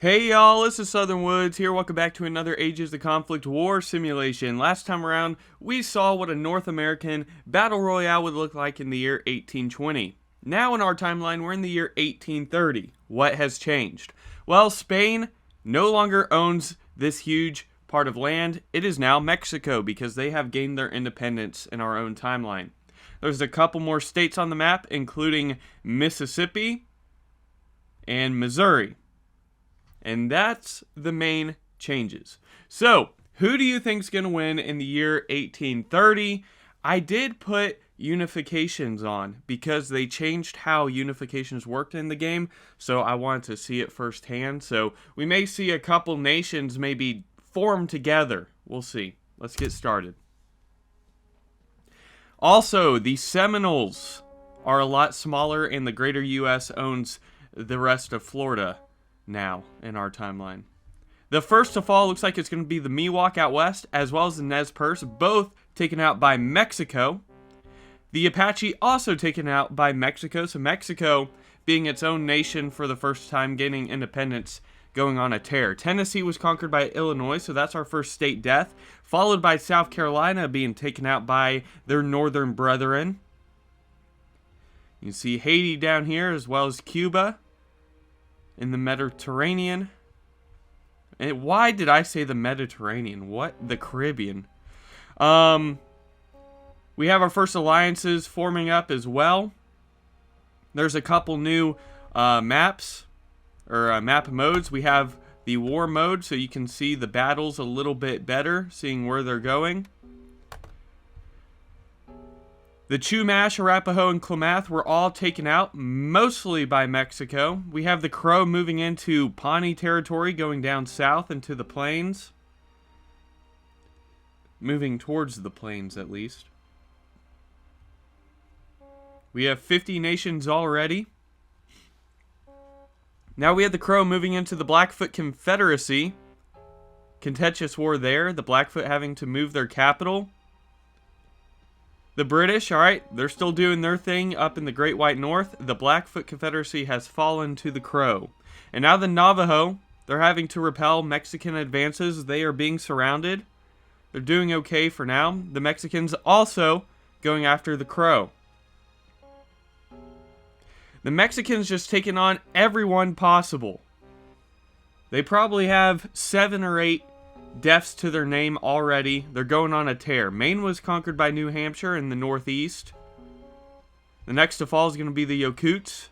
Hey y'all, this is Southern Woods here. Welcome back to another Ages of Conflict war simulation. Last time around, we saw what a North American battle royale would look like in the year 1820. Now in our timeline, we're in the year 1830. What has changed? Well, Spain no longer owns this huge part of land. It is now Mexico because they have gained their independence in our own timeline. There's a couple more states on the map, including Mississippi and Missouri. And that's the main changes. So, who do you think's going to win in the year 1830? I did put unifications on because they changed how unifications worked in the game, so I wanted to see it firsthand. So, we may see a couple nations maybe form together. We'll see. Let's get started. Also, the Seminoles are a lot smaller, and the greater U.S. owns the rest of Florida now in our timeline. The first to fall looks like it's going to be the Miwok out west, as well as the Nez Perce, both taken out by Mexico. The Apache also taken out by Mexico, so Mexico being its own nation for the first time, gaining independence, going on a tear. Tennessee was conquered by Illinois, so that's our first state death, followed by South Carolina being taken out by their northern brethren. You can see Haiti down here, as well as Cuba in the Mediterranean. And why did I say the Mediterranean? What? The Caribbean. We have our first alliances forming up as well. There's a couple new maps, or map modes. We have the war mode, so you can see the battles a little bit better, seeing where they're going. The Chumash, Arapaho, and Klamath were all taken out, mostly by Mexico. We have the Crow moving into Pawnee territory, going down south into the plains. Moving towards the plains, at least. We have 50 nations already. Now we have the Crow moving into the Blackfoot Confederacy. Contentious war there, the Blackfoot having to move their capital. The British, alright, they're still doing their thing up in the Great White North. The Blackfoot Confederacy has fallen to the Crow. And now the Navajo, they're having to repel Mexican advances. They are being surrounded. They're doing okay for now. The Mexicans also going after the Crow. The Mexicans just taking on everyone possible. They probably have 7 or 8 deaths to their name already. They're going on a tear. Maine was conquered by New Hampshire in the northeast. The next to fall is going to be the Yokuts.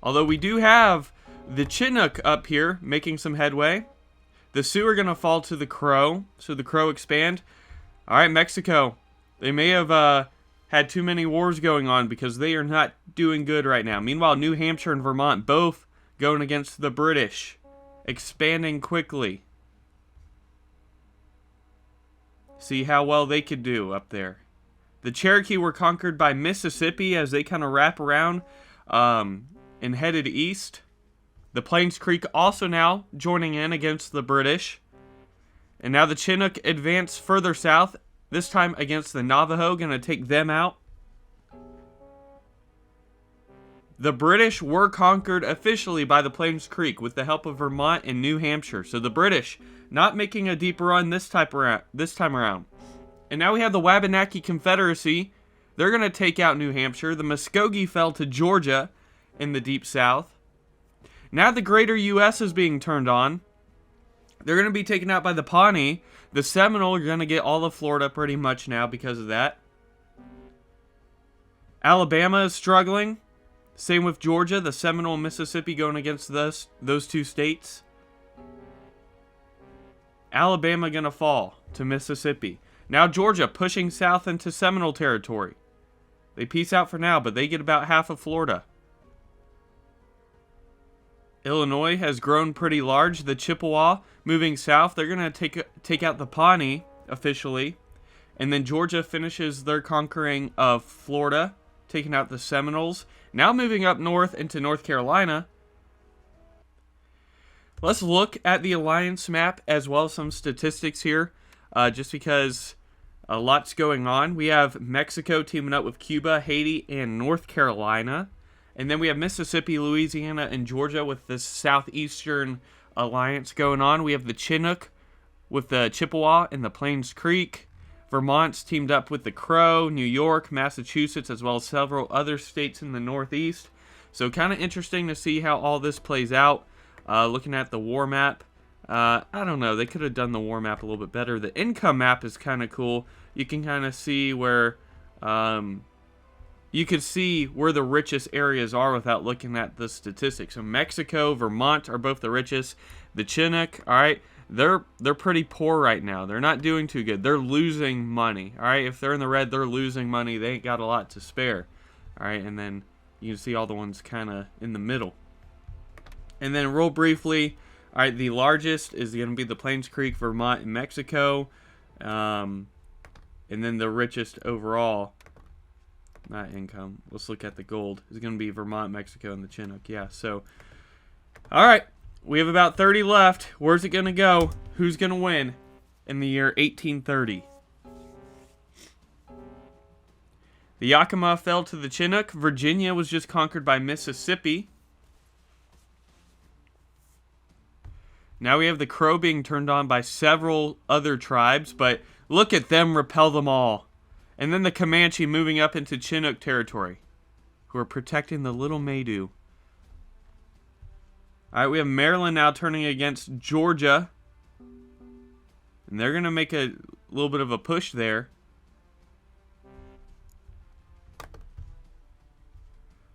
Although we do have the Chinook up here making some headway. The Sioux are going to fall to the Crow, so the Crow expand. Alright, Mexico. They may have had too many wars going on because they are not doing good right now. Meanwhile, New Hampshire and Vermont both going against the British, expanding quickly. See how well they could do up there. The Cherokee were conquered by Mississippi as they kind of wrap around and headed east. The Plains Creek also now joining in against the British. And now the Chinook advance further south, this time against the Navajo, going to take them out. The British were conquered officially by the Plains Creek with the help of Vermont and New Hampshire. So the British not making a deep run this time around. And now we have the Wabanaki Confederacy. They're going to take out New Hampshire. The Muskogee fell to Georgia in the deep south. Now the greater U.S. is being turned on. They're going to be taken out by the Pawnee. The Seminole are going to get all of Florida pretty much now because of that. Alabama is struggling. Same with Georgia, the Seminole and Mississippi going against those two states. Alabama going to fall to Mississippi. Now Georgia pushing south into Seminole territory. They peace out for now, but they get about half of Florida. Illinois has grown pretty large. The Chippewa moving south. They're going to take out the Pawnee officially. And then Georgia finishes their conquering of Florida, taking out the Seminoles. Now moving up north into North Carolina. Let's look at the alliance map as well as some statistics here, just because a lot's going on. We have Mexico teaming up with Cuba, Haiti, and North Carolina. And then we have Mississippi, Louisiana, and Georgia with this southeastern alliance going on. We have the Chinook with the Chippewa and the Plains Creek. Vermont's teamed up with the Crow, New York, Massachusetts, as well as several other states in the Northeast. So kind of interesting to see how all this plays out. Looking at the war map, I don't know. They could have done the war map a little bit better. The income map is kind of cool. You can kind of see where... you could see where the richest areas are without looking at the statistics. So Mexico, Vermont are both the richest. The Chinook, all right, they're pretty poor right now. They're not doing too good. They're losing money, all right? If they're in the red, they're losing money. They ain't got a lot to spare, all right? And then you can see all the ones kind of in the middle. And then real briefly, all right, the largest is going to be the Plains Creek, Vermont, and Mexico. And then the richest overall... not income. Let's look at the gold. It's going to be Vermont, Mexico, and the Chinook. Yeah, so... all right. We have about 30 left. Where's it going to go? Who's going to win in the year 1830? The Yakima fell to the Chinook. Virginia was just conquered by Mississippi. Now we have the Crow being turned on by several other tribes, but look at them repel them all. And then the Comanche moving up into Chinook territory, who are protecting the Little Maidu. All right, we have Maryland now turning against Georgia. And they're going to make a little bit of a push there.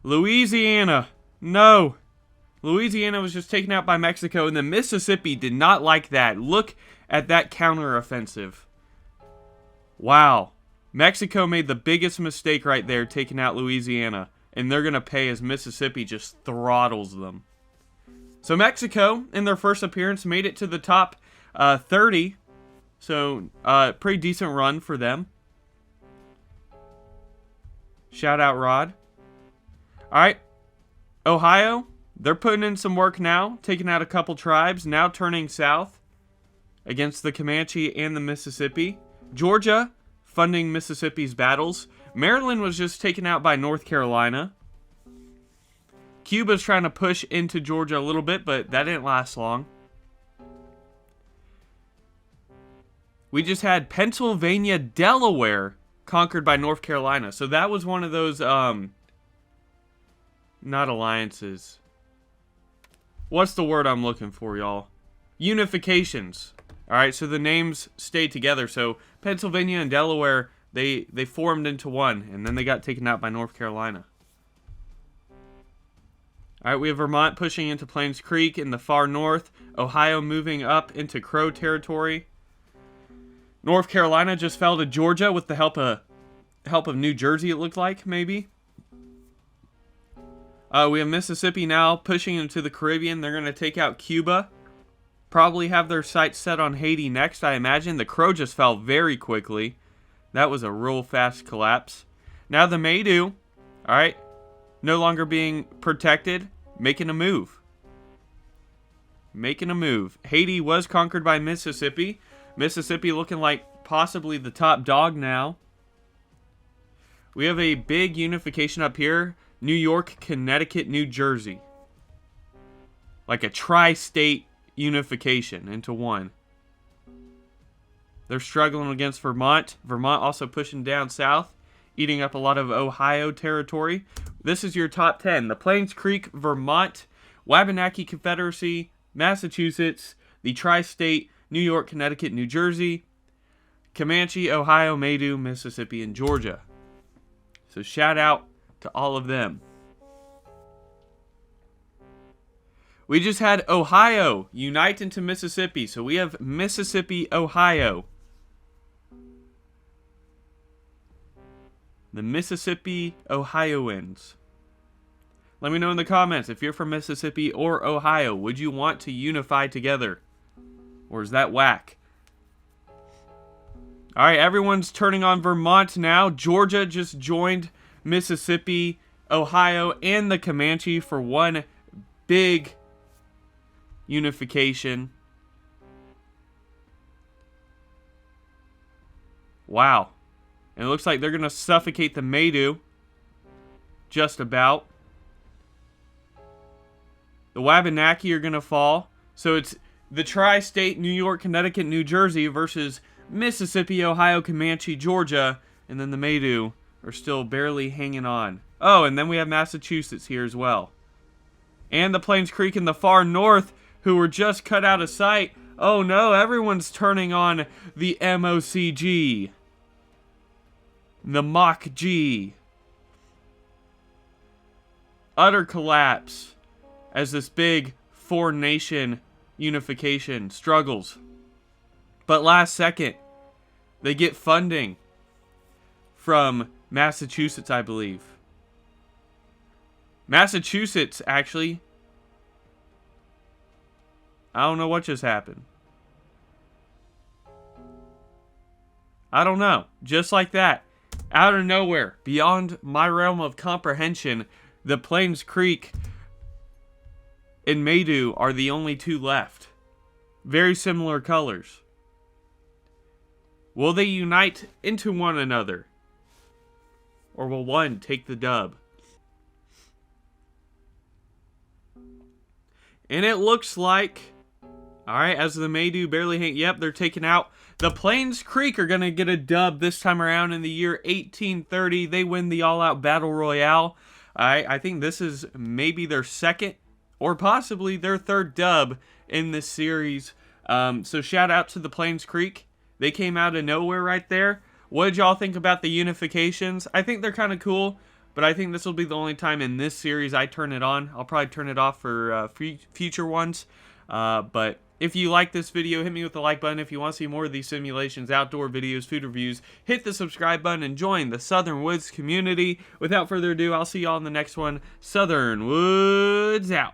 Louisiana. No. Louisiana was just taken out by Mexico, and then Mississippi did not like that. Look at that counteroffensive. Wow. Mexico made the biggest mistake right there, taking out Louisiana. And they're going to pay as Mississippi just throttles them. So Mexico, in their first appearance, made it to the top 30. So, pretty decent run for them. Shout out, Rod. Alright. Ohio, they're putting in some work now. Taking out a couple tribes. Now turning south against the Comanche and the Mississippi. Georgia... funding Mississippi's battles. Maryland was just taken out by North Carolina. Cuba's trying to push into Georgia a little bit, but that didn't last long. We just had Pennsylvania, Delaware conquered by North Carolina. So that was one of those, not alliances. What's the word I'm looking for, y'all? Unifications. Alright, so the names stayed together. So Pennsylvania and Delaware, they formed into one, and then they got taken out by North Carolina. Alright, we have Vermont pushing into Plains Creek in the far north. Ohio moving up into Crow territory. North Carolina just fell to Georgia with the help of New Jersey, it looked like, maybe. We have Mississippi now pushing into the Caribbean. They're going to take out Cuba. Probably have their sights set on Haiti next, I imagine. The Crow just fell very quickly. That was a real fast collapse. Now the Maidu, alright, no longer being protected, making a move. Making a move. Haiti was conquered by Mississippi. Mississippi looking like possibly the top dog now. We have a big unification up here. New York, Connecticut, New Jersey. Like a tri-state unification into one. They're struggling against Vermont. Vermont also pushing down south, eating up a lot of Ohio territory. This is your top 10. The Plains Creek, Vermont, Wabanaki Confederacy, Massachusetts, the tri-state, New York, Connecticut, New Jersey, Comanche, Ohio, Maidu, Mississippi, and Georgia. So shout out to all of them. We just had Ohio unite into Mississippi. So we have Mississippi, Ohio. The Mississippi Ohioans. Let me know in the comments if you're from Mississippi or Ohio. Would you want to unify together? Or is that whack? Alright, everyone's turning on Vermont now. Georgia just joined Mississippi, Ohio, and the Comanche for one big unification. Wow. And it looks like they're going to suffocate the Maidu. Just about. The Wabanaki are going to fall. So it's the tri-state, New York, Connecticut, New Jersey versus Mississippi, Ohio, Comanche, Georgia. And then the Maidu are still barely hanging on. Oh, and then we have Massachusetts here as well. And the Plains Creek in the far north, who were just cut out of sight. Oh no, everyone's turning on the MOCG. The Mach G. Utter collapse as this big four-nation unification struggles. But last second, they get funding from Massachusetts, I believe. Massachusetts, actually. I don't know what just happened. I don't know. Just like that, out of nowhere, beyond my realm of comprehension, the Plains Creek and Maidu are the only two left. Very similar colors. Will they unite into one another? Or will one take the dub? And it looks like, alright, as the Maidu barely hang, yep, they're taken out. The Plains Creek are going to get a dub this time around in the year 1830. They win the all-out battle royale. I think this is maybe their second or possibly their third dub in this series. So shout out to the Plains Creek. They came out of nowhere right there. What did y'all think about the unifications? I think they're kind of cool, but I think this will be the only time in this series I turn it on. I'll probably turn it off for future ones. But if you like this video, hit me with the like button. If you want to see more of these simulations, outdoor videos, food reviews, hit the subscribe button and join the Southern Woods community. Without further ado, I'll see y'all in the next one. Southern Woods out.